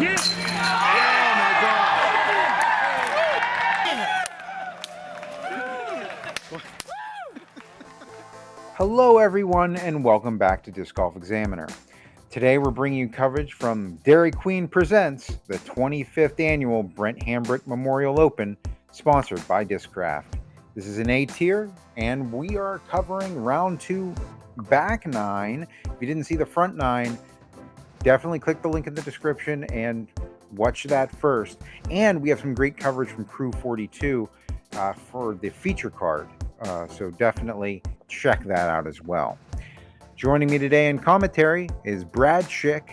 hit. Oh my God. Hello everyone and welcome back to Disc Golf Examiner. Today we're bringing you coverage from Dairy Queen Presents, the 25th annual Brent Hambrick Memorial Open, sponsored by Discraft. This is an A tier and we are covering round 2, back 9. If you didn't see the front 9, definitely click the link in the description and watch that first. And we have some great coverage from Crew 42 for the feature card. So definitely check that out as well. Joining me today in commentary is Brad Schick.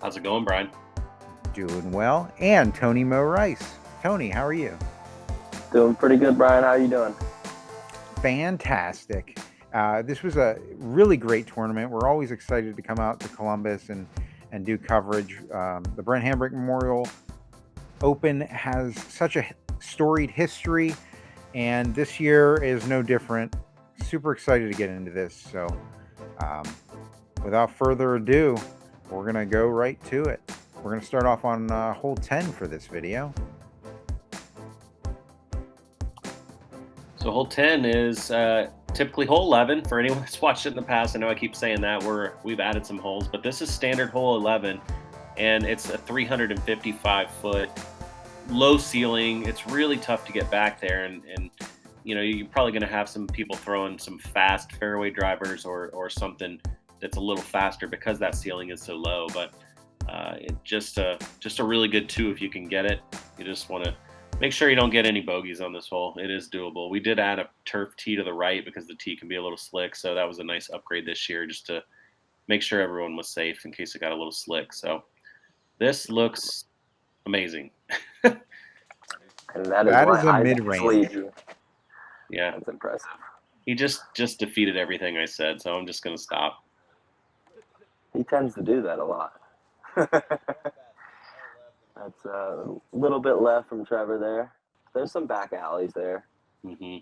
How's it going, Brian? Doing well. And Tony Mo Rice. Tony, how are you? Doing pretty good, Brian. How are you doing? Fantastic. This was a really great tournament. We're always excited to come out to Columbus and do coverage. The Brent Hambrick Memorial Open has such a storied history, and this year is no different. Super excited to get into this. So without further ado, we're going to go right to it. We're going to start off on hole 10 for this video. So hole 10 is typically hole 11 for anyone that's watched it in the past. I know I keep saying that we've added some holes, but this is standard hole 11, and it's a 355-foot low ceiling. It's really tough to get back there, and you know, you're probably going to have some people throwing some fast fairway drivers or something that's a little faster because that ceiling is so low. But it's just a really good 2 if you can get it. You just want to make sure you don't get any bogeys on this hole. It is doable. We did add a turf tee to the right because the tee can be a little slick, so that was a nice upgrade this year just to make sure everyone was safe in case it got a little slick. So this looks amazing. And that is a mid-range. Yeah, that's impressive. He just defeated everything I said, so I'm just going to stop. He tends to do that a lot. That's a little bit left from Trevor there. There's some back alleys there. Mm-hmm.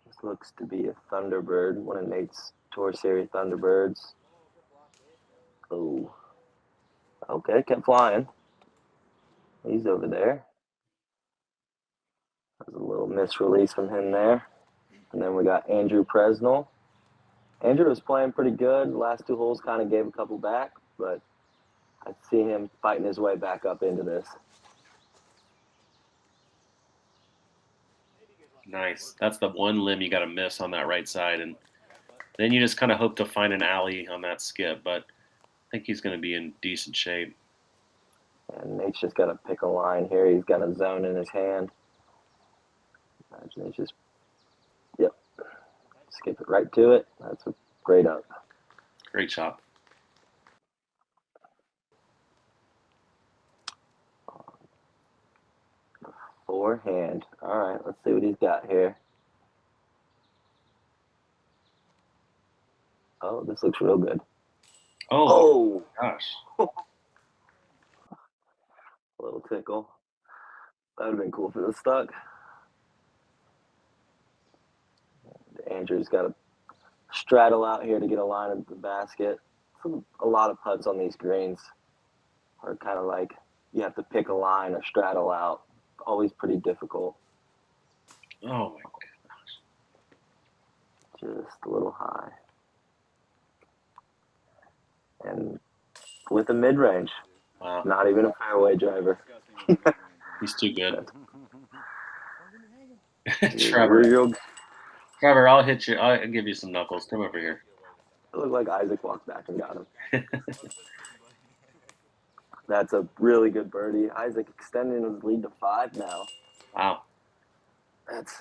This looks to be a Thunderbird, one of Nate's Tour Series Thunderbirds. Oh. Okay, kept flying. He's over there. There's a little misrelease from him there. And then we got Andrew Presnell. Andrew was playing pretty good. The last 2 holes kind of gave a couple back, but I see him fighting his way back up into this. Nice. That's the one limb you got to miss on that right side, and then you just kind of hope to find an alley on that skip, but I think he's going to be in decent shape. And Nate's just got to pick a line here. He's got a zone in his hand. Imagine he's just, yep, skip it right to it. That's a great up. Great shot. Forehand. All right, let's see what he's got here. Oh, this looks real good. Oh. Gosh. A little tickle. That would have been cool if it was stuck. Andrew's got to straddle out here to get a line of the basket. A lot of putts on these greens are kind of like you have to pick a line or straddle out. Always pretty difficult. Oh my gosh. Just a little high. And with a mid-range. Wow. Not even a fairway driver. He's too good. Trevor, I'll hit you. I'll give you some knuckles. Come over here. it looked like Isaac walked back and got him. That's a really good birdie. Isaac extending his lead to 5 now. Wow. That's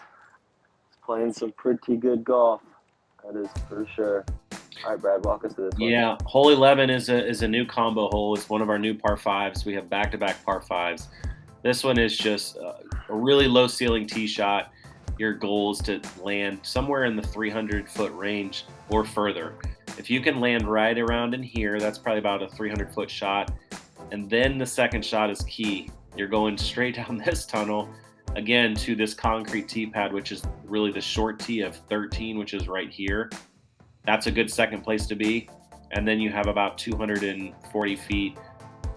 playing some pretty good golf. That is for sure. All right, Brad, walk us through this one. Yeah, hole 11 is a new combo hole. It's one of our new par 5s. We have back-to-back par 5s. This one is just a really low ceiling tee shot. Your goal is to land somewhere in the 300-foot range or further. If you can land right around in here, that's probably about a 300-foot shot. And then the second shot is key. You're going straight down this tunnel, again, to this concrete tee pad, which is really the short tee of 13, which is right here. That's a good second place to be. and then you have about 240 feet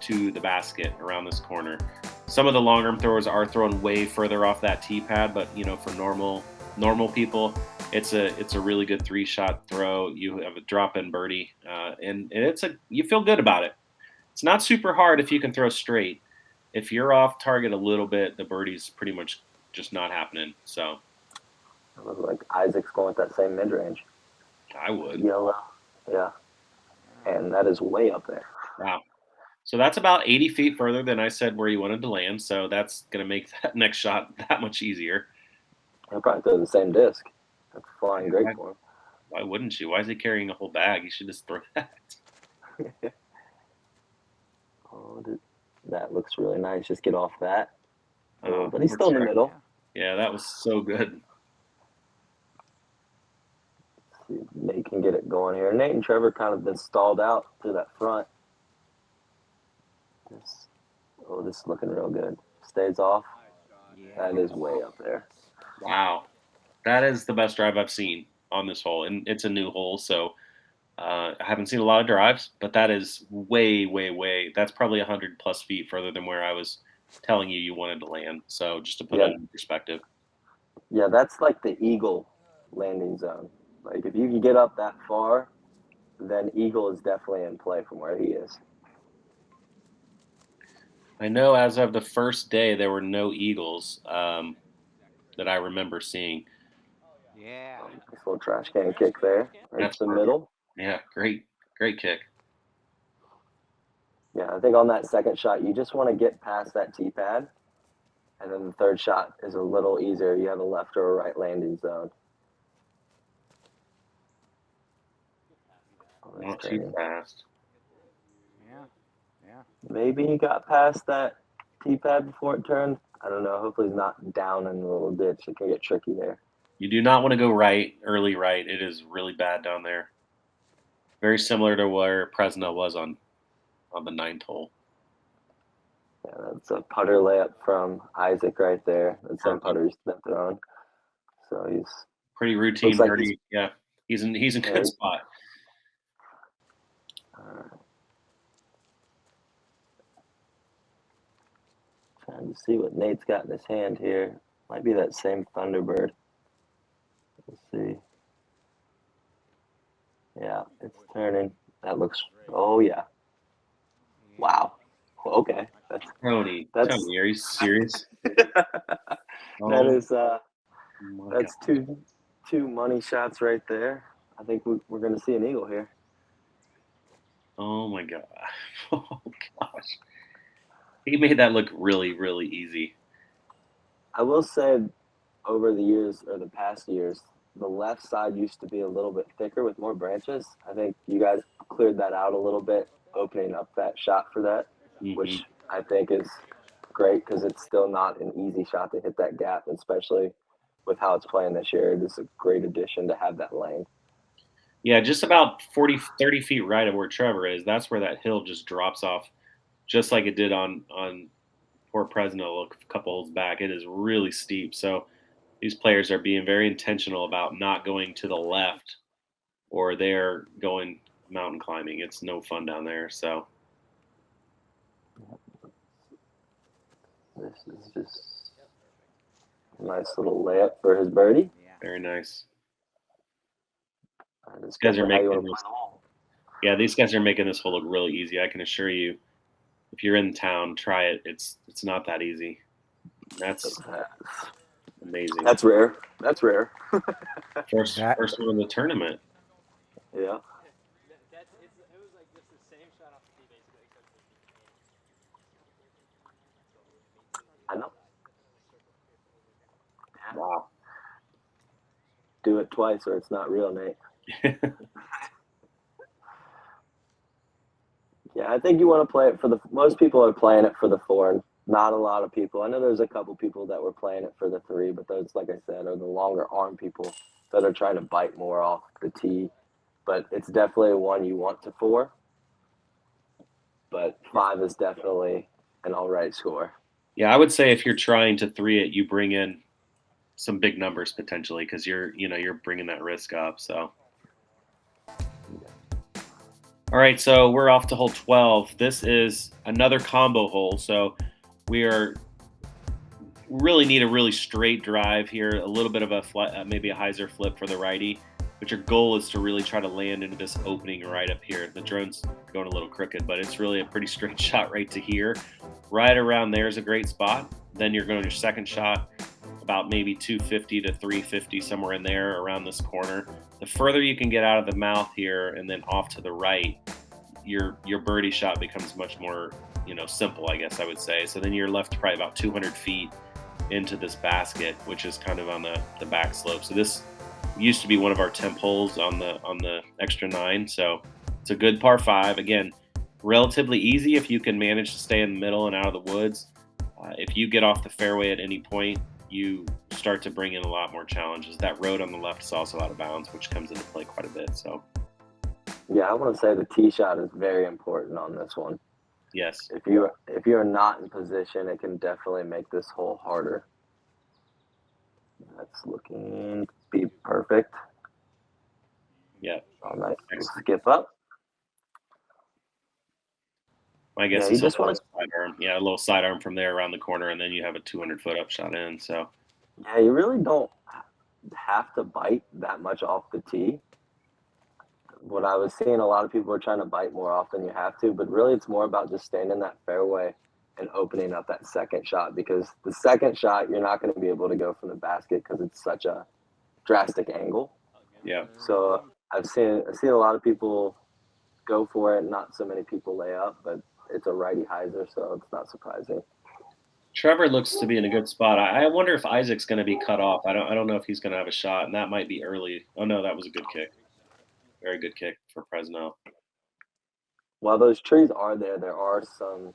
to the basket around this corner. Some of the long arm throwers are thrown way further off that tee pad, but for normal people, it's a really good 3-shot throw. You have a drop-in birdie, and you feel good about it. It's not super hard if you can throw straight. If you're off target a little bit, the birdie's pretty much just not happening. So it looks like Isaac's going with that same mid-range. I would. Yellow, yeah. And that is way up there. Wow. So that's about 80 feet further than I said where you wanted to land. So that's going to make that next shot that much easier. He'll probably throw the same disc. That's flying great for him. Why wouldn't you? Why is he carrying a whole bag? You should just throw that. That looks really nice. Just get off that. But he's still in the middle. Yeah, that was so good. Let's see if Nate can get it going here. Nate and Trevor kind of been stalled out to that front. This is looking real good. Stays off. That is way up there. Wow. That is the best drive I've seen on this hole. And it's a new hole, so I haven't seen a lot of drives, but that is way, way, way. That's probably 100+ feet further than where I was telling you wanted to land. So just to put that in perspective. Yeah, that's like the eagle landing zone. Like if you can get up that far, then eagle is definitely in play from where he is. I know as of the first day, there were no eagles that I remember seeing. Yeah. Nice little trash can kick there. That's the middle. Yeah, great kick. Yeah, I think on that second shot, you just want to get past that tee pad. And then the third shot is a little easier. You have a left or a right landing zone. Not too fast. Yeah. Maybe he got past that tee pad before it turned. I don't know. Hopefully he's not down in the little ditch. It can get tricky there. You do not want to go early right. It is really bad down there. Very similar to where Presnell was on the 9th hole. Yeah, that's a putter layup from Isaac right there. That's some putter he's been throwing. So he's pretty routine like birdie. Yeah, he's in good spot. Trying to see what Nate's got in his hand here. Might be that same Thunderbird. Let's see. Yeah, it's turning. That looks. Oh yeah. Wow. Okay. Tony, are you serious? That is. That's two money shots right there. I think we're going to see an eagle here. Oh my god. Oh gosh. He made that look really, really easy. I will say, over the years or the past years, the left side used to be a little bit thicker with more branches. I think you guys cleared that out a little bit, opening up that shot for that, which I think is great because it's still not an easy shot to hit that gap, especially with how it's playing this year. It is a great addition to have that lane. Yeah, just about 30 feet right of where Trevor is. That's where that hill just drops off, just like it did on poor Presnell a couple holes back. It is really steep. So these players are being very intentional about not going to the left, or they're going mountain climbing. It's no fun down there. So this is just a nice little layup for his birdie. Very nice. These guys are making this. Yeah, these guys are making this hole look really easy. I can assure you, if you're in town, try it. It's not that easy. That's amazing. That's rare. First one in the tournament. Yeah. I know. Wow. Do it twice or it's not real, Nate. Yeah, I think you want to play it for most people are playing it for the 4, and not a lot of people. I know there's a couple people that were playing it for the 3, but those, like I said, are the longer arm people that are trying to bite more off the tee. But it's definitely one you want to 4. But 5 is definitely an all right score. Yeah, I would say if you're trying to 3 it, you bring in some big numbers potentially because you're bringing that risk up. So, all All right, so we're off to hole 12. This is another combo hole. So we really need a really straight drive here, a little bit of a maybe a hyzer flip for the righty. But your goal is to really try to land into this opening right up here. The drone's going a little crooked, but it's really a pretty straight shot right to here. Right around there is a great spot. Then you're going to your second shot, about maybe 250 to 350, somewhere in there around this corner. The further you can get out of the mouth here and then off to the right, your birdie shot becomes much more, simple, I guess I would say. So then you're left probably about 200 feet into this basket, which is kind of on the back slope. So this used to be one of our temp holes on the extra 9. So it's a good par 5. Again, relatively easy if you can manage to stay in the middle and out of the woods. If you get off the fairway at any point, you start to bring in a lot more challenges. That road on the left is also out of bounds, which comes into play quite a bit. So, yeah, I want to say the tee shot is very important on this one. Yes. If you're not in position, it can definitely make this hole harder. That's looking to be perfect. Yeah. Oh, nice. Skip up. I guess you it's just a little sidearm. Yeah, a little sidearm from there around the corner, and then you have a 200-foot upshot in. So, yeah, you really don't have to bite that much off the tee. What I was seeing, a lot of people are trying to bite more off than you have to, but really it's more about just staying in that fairway and opening up that second shot, because the second shot you're not going to be able to go from the basket because it's such a drastic angle. Yeah. So I've seen a lot of people go for it, not so many people lay up, but it's a righty hyzer, so it's not surprising. Trevor looks to be in a good spot. I wonder if Isaac's going to be cut off. I don't know if he's going to have a shot, and that might be early. Oh no, that was a good kick. Very good kick for Presnell. While those trees are there, there are some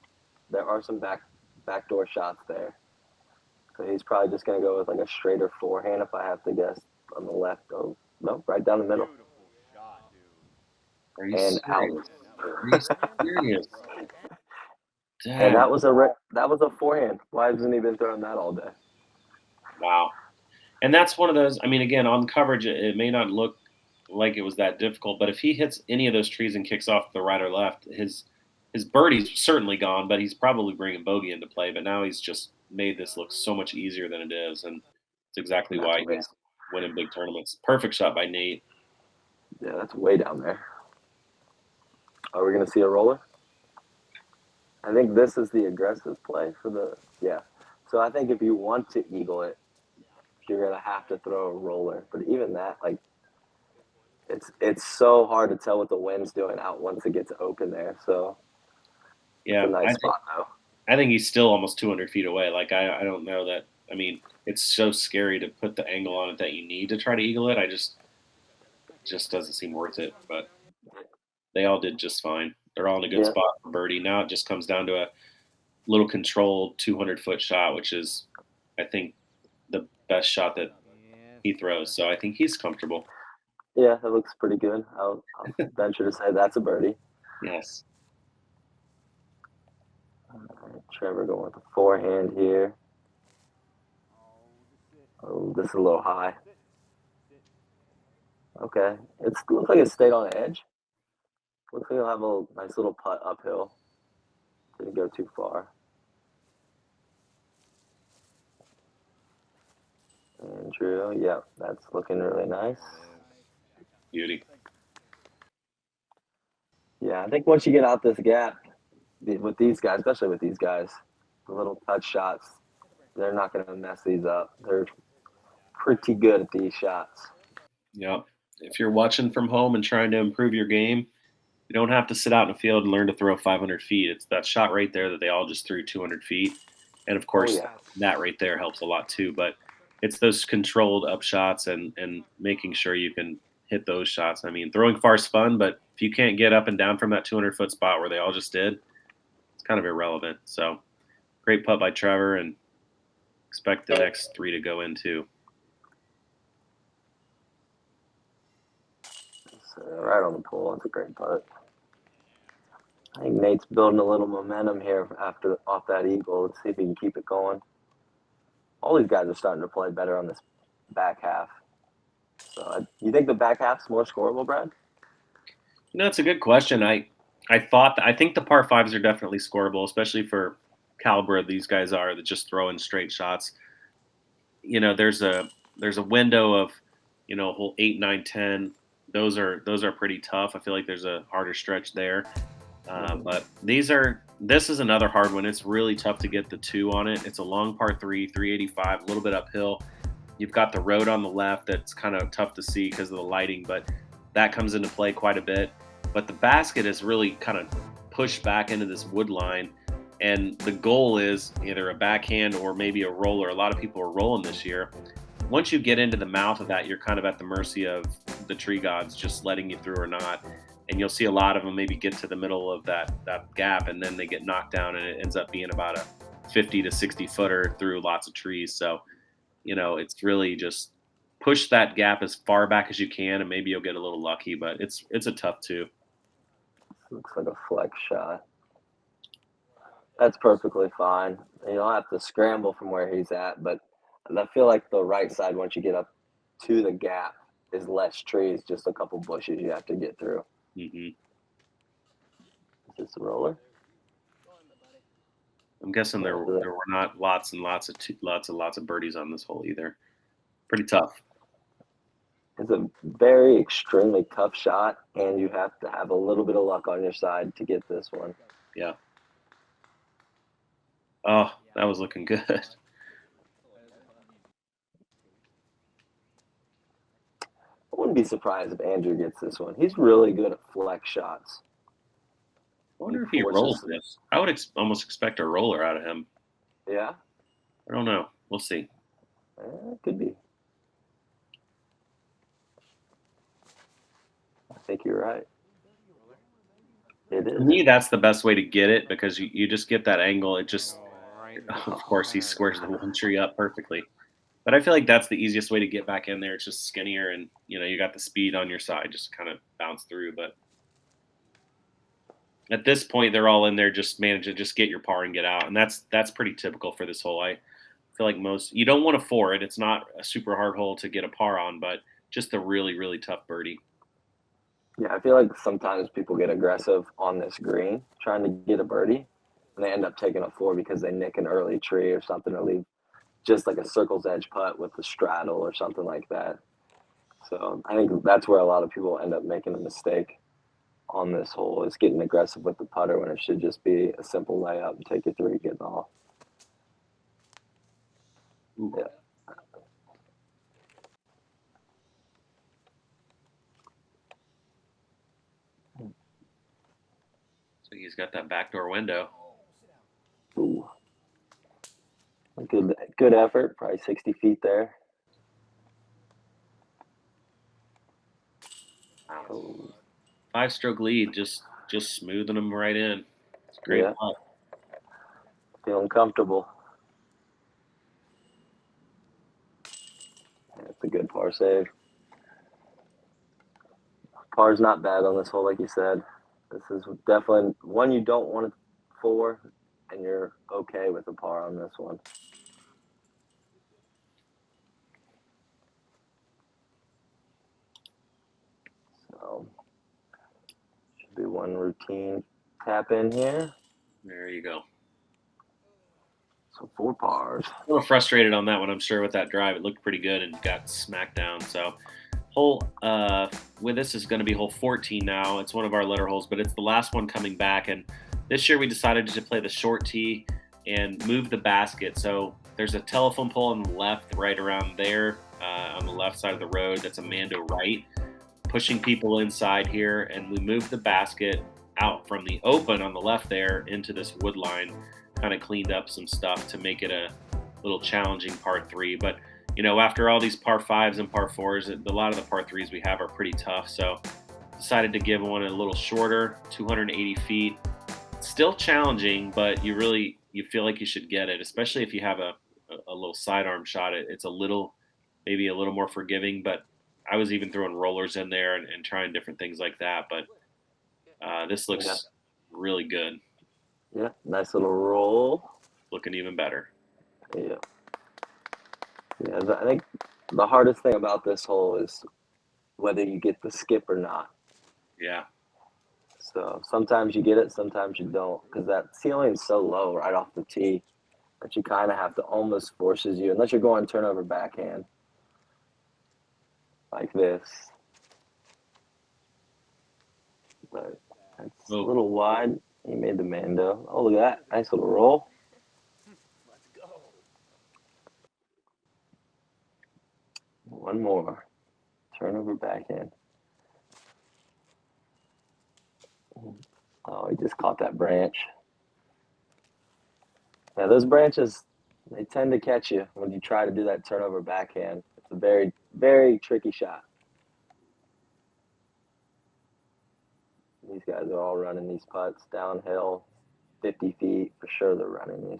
backdoor shots there. So he's probably just going to go with like a straighter forehand, if I have to guess, on the left. Oh, no, right down the middle. Are you and serious? out. Are you serious? And that was a forehand. Why hasn't he been throwing that all day? Wow. And that's one of those, I mean, again, on coverage, it may not look like it was that difficult, but if he hits any of those trees and kicks off the right or left, his birdie's certainly gone, but he's probably bringing bogey into play. But now he's just made this look so much easier than it is, and it's exactly why he's winning big tournaments. Perfect shot by Nate. Yeah, that's way down there. Are we going to see a roller? I think this is the aggressive play for the – yeah. So I think if you want to eagle it, you're going to have to throw a roller. But even that, like, it's so hard to tell what the wind's doing out once it gets open there. So yeah, it's a nice spot, though. I think he's still almost 200 feet away. Like, I don't know that – I mean, it's so scary to put the angle on it that you need to try to eagle it. It just doesn't seem worth it. But they all did just fine. They're all in a good spot for birdie. Now it just comes down to a little controlled 200-foot shot, which is, I think, the best shot that he throws. So I think he's comfortable. Yeah, that looks pretty good. I'll venture to say that's a birdie. Yes. Trevor going with the forehand here. Oh, this is a little high. Okay. It looks like it stayed on the edge. Looks like he'll have a nice little putt uphill. Didn't go too far. Andrew, yeah, that's looking really nice. Beauty. Yeah, I think once you get out this gap, with these guys, especially with these guys, the little touch shots, they're not going to mess these up. They're pretty good at these shots. Yeah. If you're watching from home and trying to improve your game, you don't have to sit out in the field and learn to throw 500 feet. It's that shot right there that they all just threw 200 feet. And, of course, that right there helps a lot too. But it's those controlled up shots and making sure you can hit those shots. I mean, throwing far is fun, but if you can't get up and down from that 200-foot spot where they all just did, it's kind of irrelevant. So great putt by Trevor, and expect the next 3 to go in too. Right on the pole. That's a great putt. I think Nate's building a little momentum here off that eagle. Let's see if he can keep it going. All these guys are starting to play better on this back half. So you think the back half's more scoreable, Brad? That's a good question. I think the par fives are definitely scoreable, especially for caliber these guys are that just throw in straight shots. There's a window of hole 8, 9, 10. Those are pretty tough. I feel like there's a harder stretch there. But this is another hard one. It's really tough to get the two on it. It's a long par three, 385, a little bit uphill. You've got the road on the left that's kind of tough to see because of the lighting, but that comes into play quite a bit. But the basket is really kind of pushed back into this wood line. And the goal is either a backhand or maybe a roller. A lot of people are rolling this year. Once you get into the mouth of that, you're kind of at the mercy of the tree gods just letting you through or not. And you'll see a lot of them maybe get to the middle of that gap and then they get knocked down and it ends up being about a 50 to 60 footer through lots of trees. So, it's really just push that gap as far back as you can and maybe you'll get a little lucky, but it's a tough two. Looks like a flex shot. That's perfectly fine. You don't have to scramble from where he's at, but I feel like the right side, once you get up to the gap, is less trees, just a couple bushes you have to get through. Mm-hmm. Is this a roller? I'm guessing there were not lots and lots of birdies on this hole either. Pretty tough. It's a very extremely tough shot, and you have to have a little bit of luck on your side to get this one. Yeah. Oh, that was looking good. I wouldn't be surprised if Andrew gets this one. He's really good at flex shots. I wonder if he rolls this. I would almost expect a roller out of him. Yeah? I don't know. We'll see. Could be. I think you're right. It is. To me, that's the best way to get it because you just get that angle. It just, of course, he squares the one tree up perfectly. But I feel like that's the easiest way to get back in there. It's just skinnier and, you got the speed on your side, just kind of bounce through. But at this point, they're all in there just managing, just get your par and get out. And that's pretty typical for this hole. I feel like you don't want to four it. It's not a super hard hole to get a par on, but just a really, really tough birdie. Yeah, I feel like sometimes people get aggressive on this green trying to get a birdie, and they end up taking a four because they nick an early tree or something, or leave just like a circle's edge putt with the straddle or something like that. So I think that's where a lot of people end up making a mistake on this hole, is getting aggressive with the putter when it should just be a simple layup and take your three, getting off. Yeah. So he's got that backdoor window. Ooh. Good effort. Probably 60 feet there. Wow. 5-stroke lead, just smoothing them right in. It's great. Yeah. Feeling comfortable. That's a good par save. Par's not bad on this hole, like you said. This is definitely one you don't want to four, and you're okay with a par on this one. So, should be one routine tap in here. There you go. So 4 pars. A little frustrated on that one, I'm sure, with that drive. It looked pretty good and got smacked down. So hole with this is going to be hole 14 now. It's one of our letter holes, but it's the last one coming back. And this year we decided to play the short tee and move the basket. So there's a telephone pole on the left, right around there on the left side of the road. That's a Mando right, pushing people inside here. And we moved the basket out from the open on the left there into this wood line, kind of cleaned up some stuff to make it a little challenging par 3. But after all these par 5s and par 4s, a lot of the par 3s we have are pretty tough. So decided to give one a little shorter, 280 feet. Still challenging, but you feel like you should get it, especially if you have a little sidearm shot. It's maybe a little more forgiving, but I was even throwing rollers in there and trying different things like that. But this looks really good. Yeah, nice little roll. Looking even better. Yeah. Yeah, I think the hardest thing about this hole is whether you get the skip or not. Yeah. So sometimes you get it, sometimes you don't, because that ceiling is so low right off the tee that you kind of have to almost forces you, unless you're going turnover backhand like this. But that's a little wide. He made the Mando. Oh, look at that. Nice little roll. Let's go. One more. Turnover backhand. Oh, he just caught that branch. Now, those branches, they tend to catch you when you try to do that turnover backhand. It's a very, very tricky shot. These guys are all running these putts downhill, 50 feet. For sure they're running these.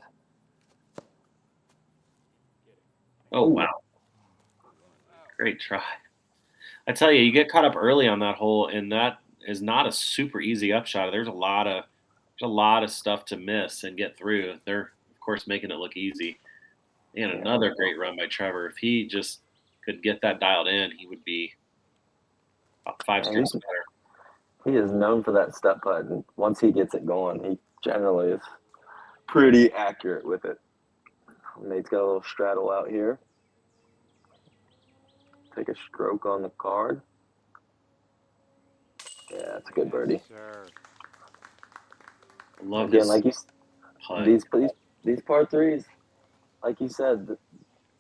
Oh, wow. Great try. I tell you, you get caught up early on that hole, and that is not a super easy upshot. There's a lot of stuff to miss and get through. They're, of course, making it look easy. And another great run by Trevor. If he just could get that dialed in, he would be about 5 strokes better. He is known for that step putt, and once he gets it going, he generally is pretty accurate with it. Nate's got a little straddle out here. Take a stroke on the card. Yeah, that's a good birdie. Sir. I love Again, this like putt. these par threes, like you said,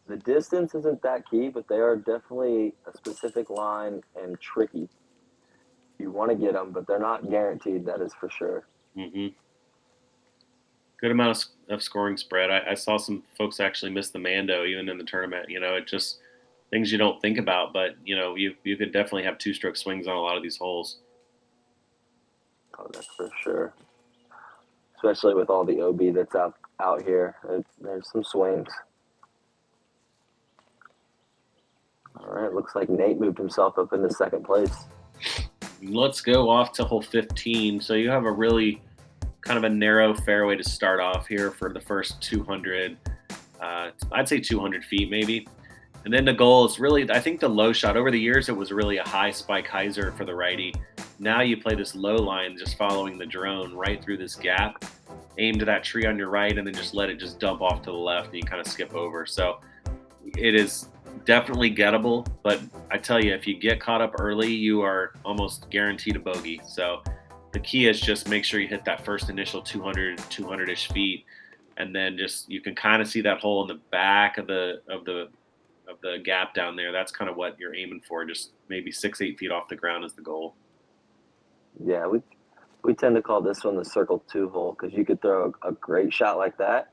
the distance isn't that key, but they are definitely a specific line and tricky. You want to get them, but they're not guaranteed. That is for sure. Mm-hmm. Good amount of scoring spread. I saw some folks actually miss the Mando even in the tournament. You know, it just things you don't think about, but you know, you could definitely have 2-stroke swings on a lot of these holes. Oh, that's for sure. Especially with all the OB that's out here, there's some swings. All right, looks like Nate moved himself up into second place. Let's go off to hole 15. So you have a really kind of a narrow fairway to start off here for the first 200. I'd say 200 feet maybe. And then the goal is really, I think the low shot, over the years, it was really a high spike hyzer for the righty. Now you play this low line just following the drone right through this gap, aim to that tree on your right, and then just let it just dump off to the left and you kind of skip over. So it is definitely gettable, but I tell you, if you get caught up early, you are almost guaranteed a bogey. So the key is just make sure you hit that first initial 200-ish feet, and then just you can kind of see that hole in the back of the gap down there. That's kind of what you're aiming for. Just maybe 6-8 feet off the ground is the goal. Yeah, we tend to call this one the circle 2 hole because you could throw a great shot like that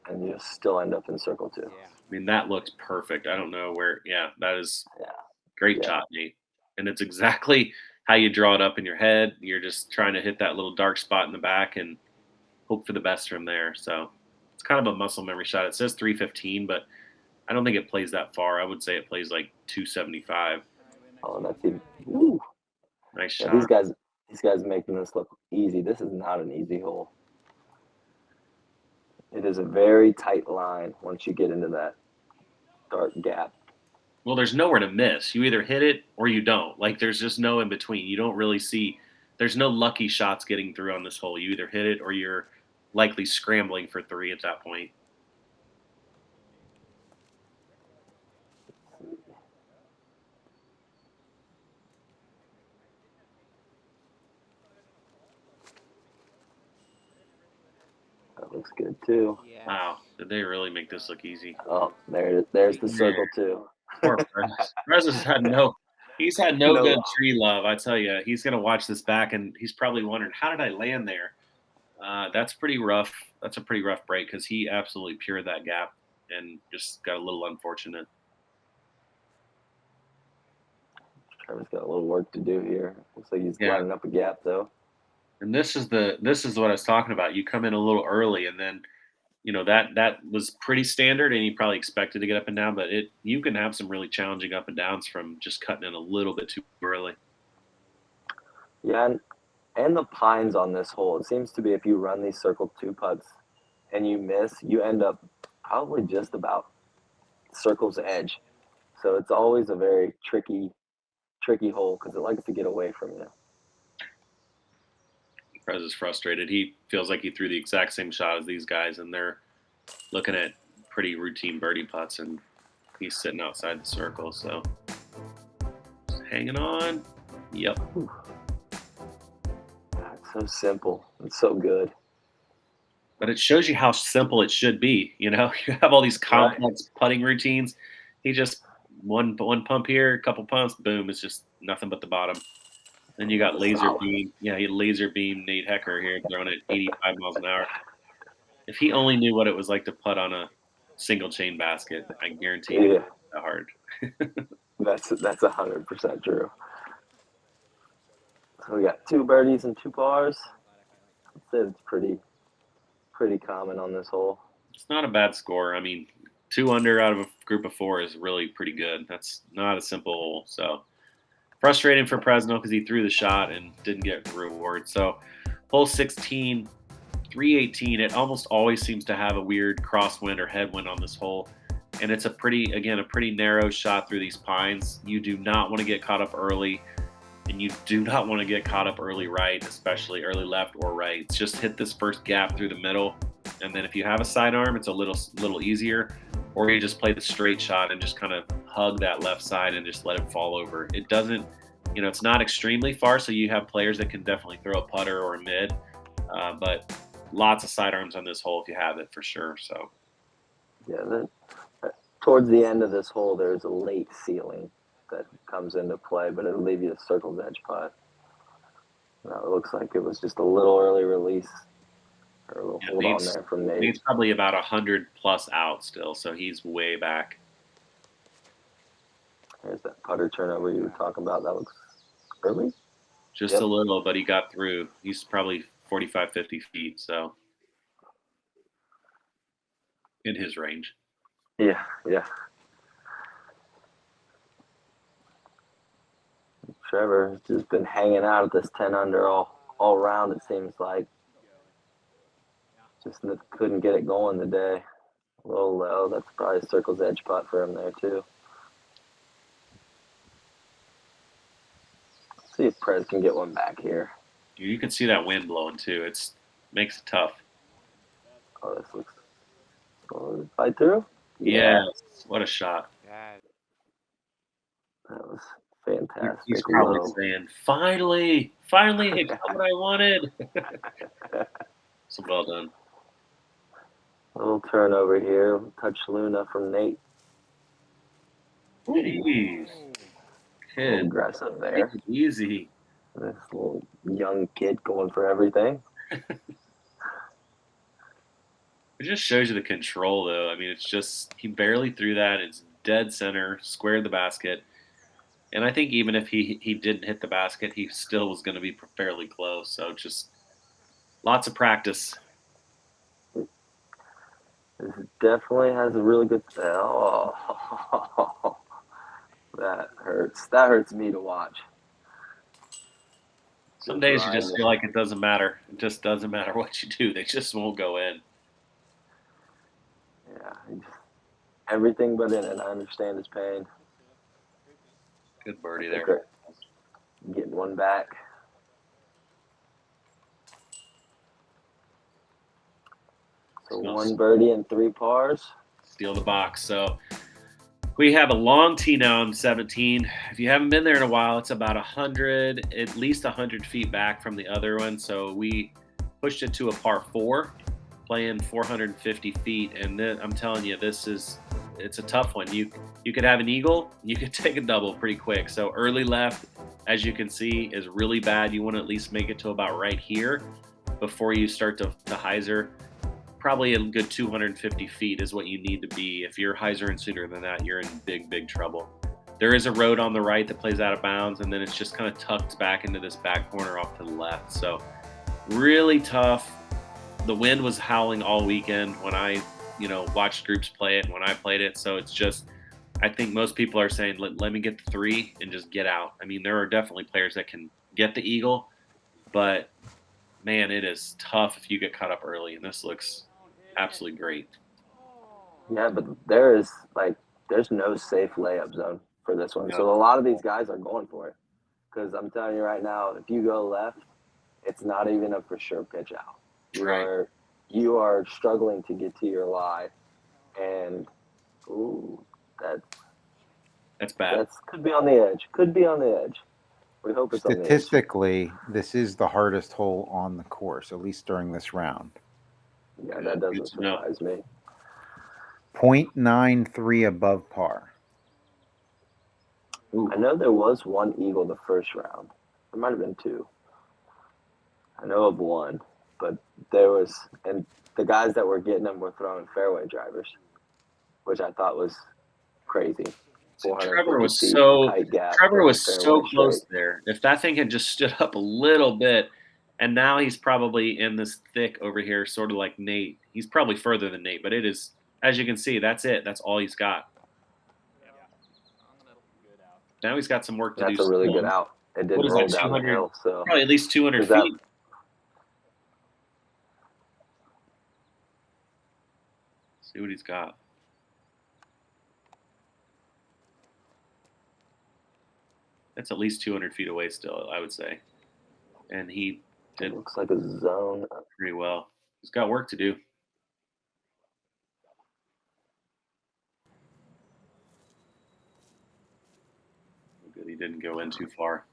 and you still end up in circle 2. Yeah. I mean, that looks perfect. I don't know where. Yeah, that is great shot, Nate. And it's exactly how you draw it up in your head. You're just trying to hit that little dark spot in the back and hope for the best from there. So it's kind of a muscle memory shot. It says 315, but I don't think it plays that far. I would say it plays like 275. Oh, that's even. Woo. Nice Yeah, shot. these guys making this look easy. This is not an easy hole. It is a very tight line once you get into that dark gap. Well, there's nowhere to miss. You either hit it or you don't. Like, there's just no in between. You don't really see – there's no lucky shots getting through on this hole. You either hit it or you're likely scrambling for 3 at that point. That looks good too. Yeah. Wow. Did they really make this look easy? Oh, there's the circle 2. Poor Prez has had no – he's had no good tree love. I tell you, he's going to watch this back, and he's probably wondering, how did I land there? That's pretty rough. That's a pretty rough break because he absolutely pured that gap and just got a little unfortunate. Trevor's got a little work to do here. Looks like he's lining up a gap though. And this is what I was talking about. You come in a little early, and then you know that was pretty standard, and you probably expected to get up and down, but you can have some really challenging up and downs from just cutting in a little bit too early. Yeah, and the pines on this hole. It seems to be if you run these circle 2 putts and you miss, you end up probably just about circle's edge. So it's always a very tricky hole because it likes to get away from you. Prez is frustrated. He feels like he threw the exact same shot as these guys, and they're looking at pretty routine birdie putts, and he's sitting outside the circle. So just hanging on. Yep. It's so simple. It's so good. But it shows you how simple it should be. You know, you have all these complex putting routines. He just one pump here, a couple pumps, boom, it's just nothing but the bottom. Then you got laser beam. Yeah, he laser beam Nate Hecker here throwing it 85 miles an hour. If he only knew what it was like to putt on a single chain basket, I guarantee you it's that hard. That's 100% true. So we got 2 birdies and 2 pars. I'd say it's pretty common on this hole. It's not a bad score. I mean, 2 under out of a group of 4 is really pretty good. That's not a simple hole. So frustrating for Presnell because he threw the shot and didn't get the reward. So hole 16, 318, it almost always seems to have a weird crosswind or headwind on this hole. And it's a pretty narrow shot through these pines. You do not want to get caught up early, and you do not want to get caught up early right, especially early left or right. It's just hit this first gap through the middle, and then if you have a sidearm, it's a little easier, or you just play the straight shot and just kind of hug that left side and just let it fall over. It doesn't, it's not extremely far, so you have players that can definitely throw a putter or a mid, but lots of sidearms on this hole if you have it for sure. So yeah, towards the end of this hole, there's a late ceiling that comes into play, but it'll leave you a circle's edge putt. It looks like it was just a little early release, or a little hold on there from Nate. Nate's probably about 100 plus out still, so he's way back. There's that putter turnover you were talking about. That looks early? Just a little, but he got through. He's probably 45, 50 feet, so in his range. Yeah. Trevor has just been hanging out at this 10 under all round, it seems like. Just couldn't get it going today. A little low. That's probably a circle's edge putt for him there, too. Let's see if Prez can get one back here. You can see that wind blowing, too. It makes it tough. Oh, this looks... Fight through? Yes. What a shot. That was fantastic. He's probably saying, finally, it got what I wanted. So well done. A little turnover here. Touch Luna from Nate. Jeez. Kid. Aggressive there. Easy. This little young kid going for everything. It just shows you the control, though. I mean, it's just, he barely threw that. It's dead center, squared the basket. And I think even if he didn't hit the basket, he still was going to be fairly close. So just lots of practice. This definitely has a really good... Oh, that hurts. That hurts me to watch. Some days you just feel like it doesn't matter. It just doesn't matter what you do. They just won't go in. Yeah, everything but in it. I understand his pain. Good birdie there. Getting one back. So 1 birdie and 3 pars. Steal the box. So we have a long tee now on 17. If you haven't been there in a while, it's about at least 100 feet back from the other one. So we pushed it to a par 4. Playing 450 feet, and then I'm telling you, it's a tough one. You could have an eagle, you could take a double pretty quick. So early left, as you can see, is really bad. You want to at least make it to about right here before you start to hyzer. Probably a good 250 feet is what you need to be. If you're hyzering sooner than that, you're in big trouble. There is a road on the right that plays out of bounds, and then it's just kind of tucked back into this back corner off to the left. So really tough. The wind was howling all weekend when I, watched groups play it and when I played it. So it's just, I think most people are saying, let me get the 3 and just get out. I mean, there are definitely players that can get the eagle, but man, it is tough if you get caught up early. And this looks absolutely great. Yeah, but there's no safe layup zone for this one. No. So a lot of these guys are going for it. Because I'm telling you right now, if you go left, it's not even a for sure pitch out. Right. You are struggling to get to your lie, and That's bad. could be on the edge. Could be on the edge. We hope it's on the edge. Statistically, this is the hardest hole on the course, at least during this round. Yeah, that doesn't surprise me. 0.93 above par. Ooh. I know there was one eagle the first round. There might have been two. I know of one, but there was, and the guys that were getting them were throwing fairway drivers, which I thought was crazy. Trevor was so close there. If that thing had just stood up a little bit, and now he's probably in this thick over here, sort of like Nate. He's probably further than Nate, but it is, as you can see, that's it. That's all he's got. Now he's got some work to do. That's a really good out. It didn't roll down the hill, so probably at least 200 feet. See what he's got. That's at least 200 feet away still, I would say. And he did. Looks like a zone. Pretty well. He's got work to do. Good, he didn't go in too far.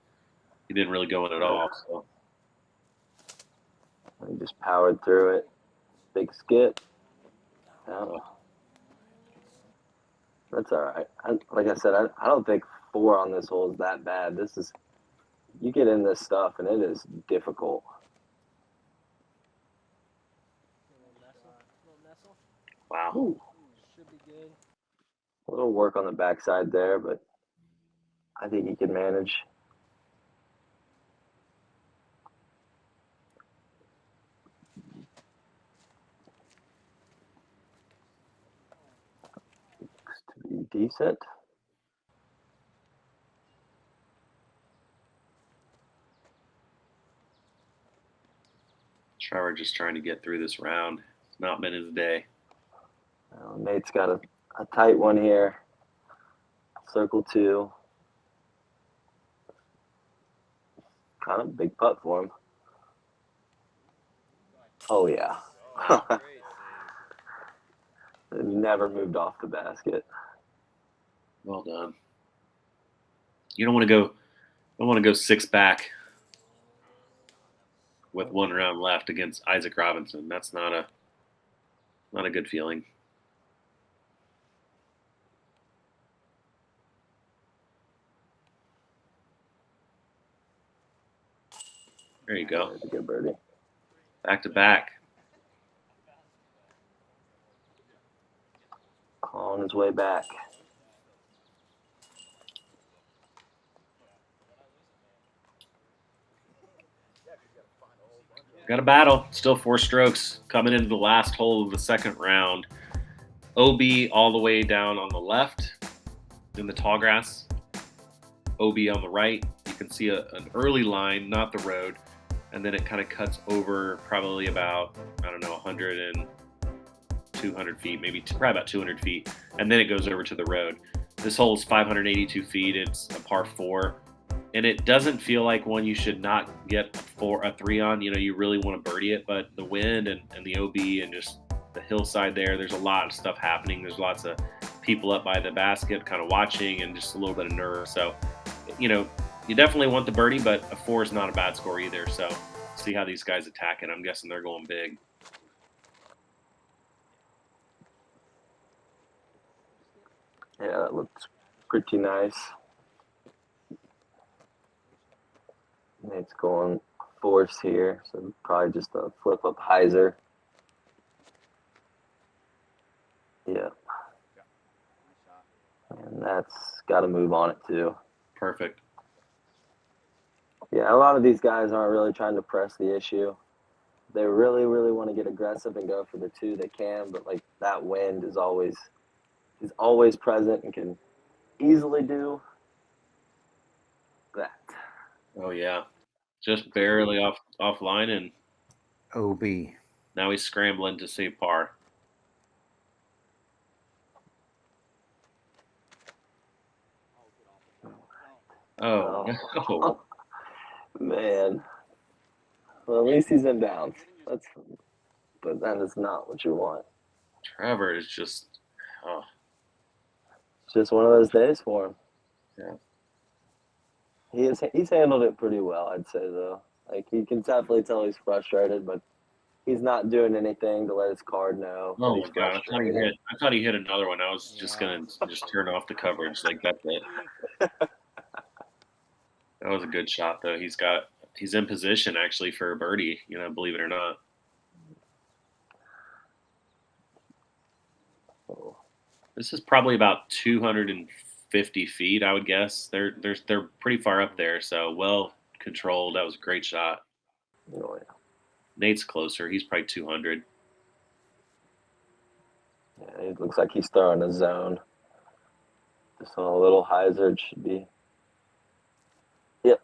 He didn't really go in at all. So he just powered through it. Big skip. Oh. That's all right. Like I said, I don't think 4 on this hole is that bad. This is, you get in this stuff and it is difficult. Wow. Ooh. A little work on the backside there, but I think he can manage. Looks to be decent. Trevor just trying to get through this round. It's not been his day. Well, Nate's got a tight one here. Circle 2. Kind of big putt for him. Oh, yeah. It never moved off the basket. Well done. You don't want to go 6 back with 1 round left against Isaac Robinson. That's not a good feeling. There you go. That's a good birdie. Back to back. On his way back. Got a battle. Still 4 strokes coming into the last hole of the second round. OB all the way down on the left in the tall grass. OB on the right. You can see an early line, not the road. And then it kind of cuts over probably about, 100 and 200 feet, maybe probably about 200 feet. And then it goes over to the road. This hole is 582 feet. It's a par 4. And it doesn't feel like one you should not get a 3 on. You really want to birdie it, but the wind and the OB and just the hillside there's a lot of stuff happening. There's lots of people up by the basket kind of watching and just a little bit of nerve. So, you definitely want the birdie, but a 4 is not a bad score either. So see how these guys attack it. I'm guessing they're going big. Yeah, that looks pretty nice. It's going force here, so probably just a flip up Hyzer. Yeah. And that's got to move on it too. Perfect. Yeah, a lot of these guys aren't really trying to press the issue. They really, really want to get aggressive and go for the 2 they can, but like that wind is always present and can easily do that. Oh yeah. Just barely offline and OB. Now he's scrambling to save par. Oh, no. Man. Well, at least he's in bounds. But then it's not what you want. Trevor is just, oh, It's just one of those days for him. yeah. He's handled it pretty well, I'd say, though. Like, you can definitely tell he's frustrated, but he's not doing anything to let his card know that Oh he's my God! frustrated. I thought he hit another one. I was just gonna turn off the coverage. Like that's it. That was a good shot, though. He's in position actually for a birdie. You know, believe it or not. Oh. This is probably about 250 feet, I would guess. They're pretty far up there, so well controlled. That was a great shot. Oh, yeah. Nate's closer. He's probably 200. Yeah, it looks like he's throwing a zone. Just on a little hyzer, it should be. Yep.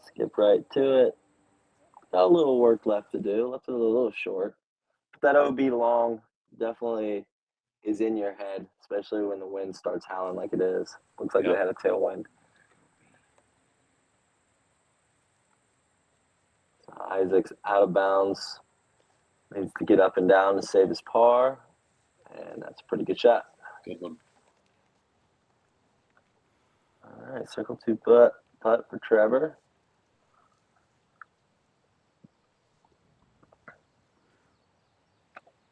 Skip right to it. Got a little work left to do. Left it a little short. That OB long definitely is in your head, especially when the wind starts howling like it is. Looks like Yep. they had a tailwind. So Isaac's out of bounds. Needs to get up and down to save his par. And that's a pretty good shot. Good one. All right, circle 2 putt for Trevor.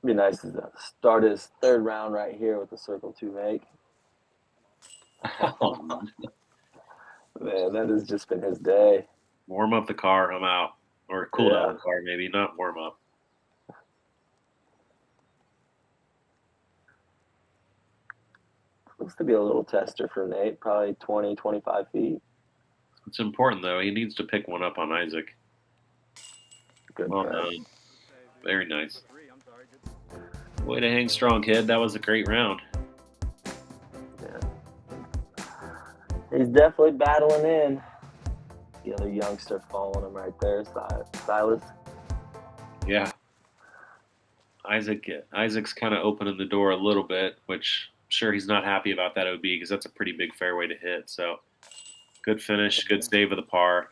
Be nice to start his 3rd round right here with the circle 2 make. Oh, Man, that has just been his day. warm up the car. I'm out. Or cool down the car, maybe. Not warm up. Looks to be a little tester for Nate, probably 20, 25 feet. It's important, though. He needs to pick one up on Isaac. Good Well cut. done. Very nice. Way to hang strong, kid. That was a great round. Yeah. He's definitely battling in. The other youngster following him right there, Silas. Yeah. Isaac's kind of opening the door a little bit, which I'm sure he's not happy about that OB because that's a pretty big fairway to hit. So good finish, good save of the par.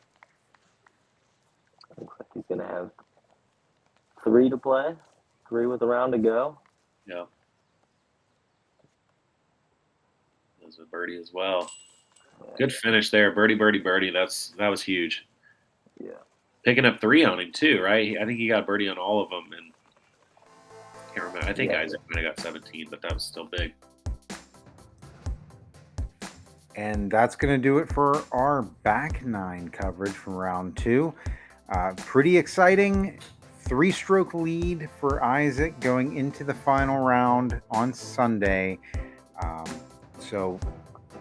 Looks like he's going to have 3 to play. 3 with a round to go. Yeah. There's a birdie as well. Yeah. Good finish there. Birdie, birdie, birdie. That was huge. Yeah. Picking up 3 on him too, right? I think he got birdie on all of them, and I can't remember. I think Isaac might have got 17, but that was still big. And that's going to do it for our back 9 coverage from round 2. Pretty exciting 3-stroke lead for Isaac going into the final round on Sunday. So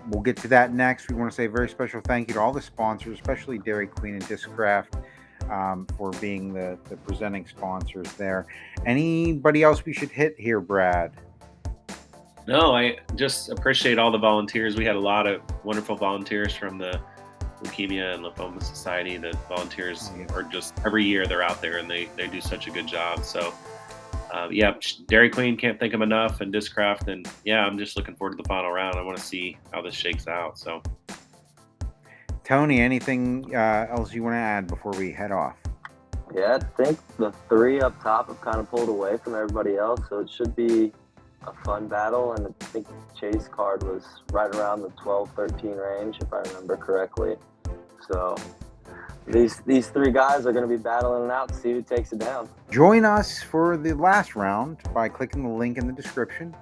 we'll get to that next. We want to say a very special thank you to all the sponsors, especially Dairy Queen and Discraft, for being the presenting sponsors there. Anybody else we should hit here, Brad? No, I just appreciate all the volunteers. We had a lot of wonderful volunteers from the Leukemia and Lymphoma Society. The volunteers are just, every year they're out there and they do such a good job. So, Dairy Queen, can't thank them enough, and Discraft. And I'm just looking forward to the final round. I want to see how this shakes out. So, Tony, anything else you want to add before we head off? Yeah, I think the 3 up top have kind of pulled away from everybody else, so it should be a fun battle. And I think Chase card was right around the 12-13 range, if I remember correctly. So these 3 guys are going to be battling it out to see who takes it down. Join us for the last round by clicking the link in the description.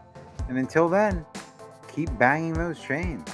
And until then, keep banging those chains.